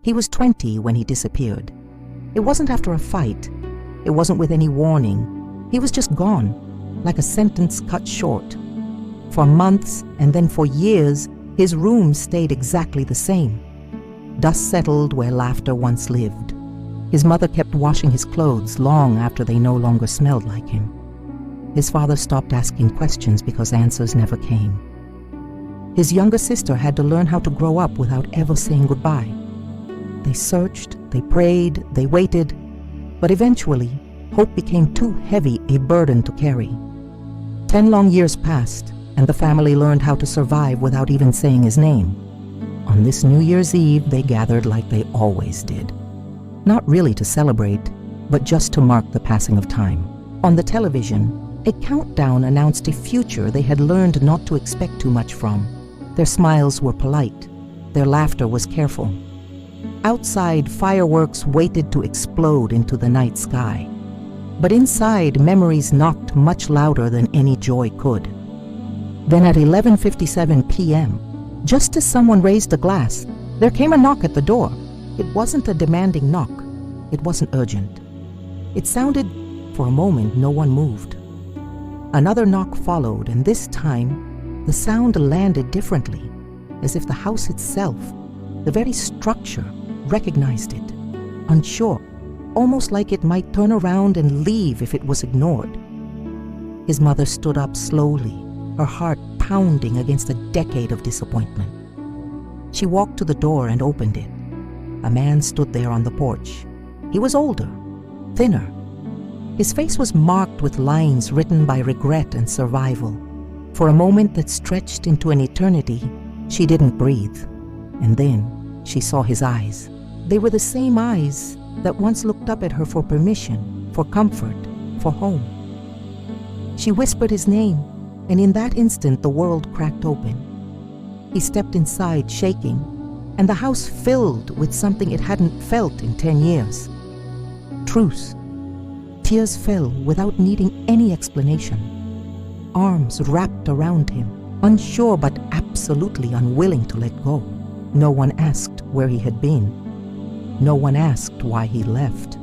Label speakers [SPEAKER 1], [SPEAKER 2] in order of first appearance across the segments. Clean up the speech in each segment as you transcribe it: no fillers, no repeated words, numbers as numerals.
[SPEAKER 1] He was 20 when he disappeared. It wasn't after a fight. It wasn't with any warning. He was just gone, like a sentence cut short. For months and then for years, his room stayed exactly the same. Dust settled where laughter once lived. His mother kept washing his clothes long after they no longer smelled like him. His father stopped asking questions because answers never came. His younger sister had to learn how to grow up without ever saying goodbye. They searched, they prayed, they waited, but eventually, hope became too heavy a burden to carry. 10 long years passed, and the family learned how to survive without even saying his name. On this New Year's Eve, they gathered like they always did. Not really to celebrate, but just to mark the passing of time. On the television, a countdown announced a future they had learned not to expect too much from. Their smiles were polite. Their laughter was careful. Outside, fireworks waited to explode into the night sky. But inside, memories knocked much louder than any joy could. Then at 11:57 p.m., just as someone raised a glass, there came a knock at the door. It wasn't a demanding knock. It wasn't urgent. It sounded, for a moment, no one moved. Another knock followed, and this time, the sound landed differently, as if the house itself, the very structure, recognized it, unsure, almost like it might turn around and leave if it was ignored. His mother stood up slowly, her heart pounding against a decade of disappointment. She walked to the door and opened it. A man stood there on the porch. He was older, thinner. His face was marked with lines written by regret and survival. For a moment that stretched into an eternity, she didn't breathe. And then she saw his eyes. They were the same eyes that once looked up at her for permission, for comfort, for home. She whispered his name, and in that instant the world cracked open. He stepped inside, shaking, and the house filled with something it hadn't felt in 10 years. Truce. Tears fell without needing any explanation. Arms wrapped around him, unsure but absolutely unwilling to let go. No one asked where he had been. No one asked why he left.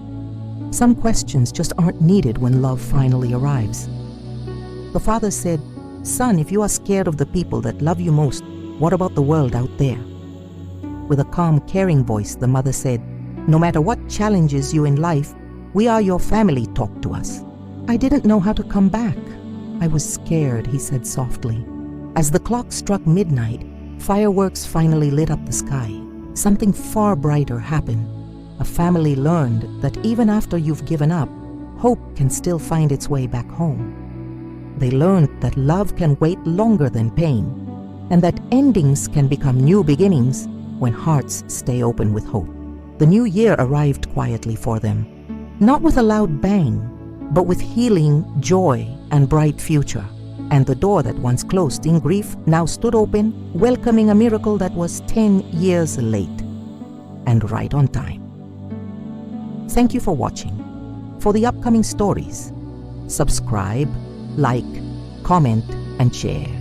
[SPEAKER 1] Some questions just aren't needed when love finally arrives. The father said, "Son, if you are scared of the people that love you most, what about the world out there?" With a calm, caring voice, the mother said, "No matter what challenges you in life, we are your family, talk to us." "I didn't know how to come back. I was scared," he said softly. As the clock struck midnight, fireworks finally lit up the sky. Something far brighter happened. A family learned that even after you've given up, hope can still find its way back home. They learned that love can wait longer than pain, and that endings can become new beginnings when hearts stay open with hope. The new year arrived quietly for them, not with a loud bang, but with healing, joy, and bright future. And the door that once closed in grief now stood open, welcoming a miracle that was 10 years late and right on time. Thank you for watching. For the upcoming stories, subscribe, like, comment, and share.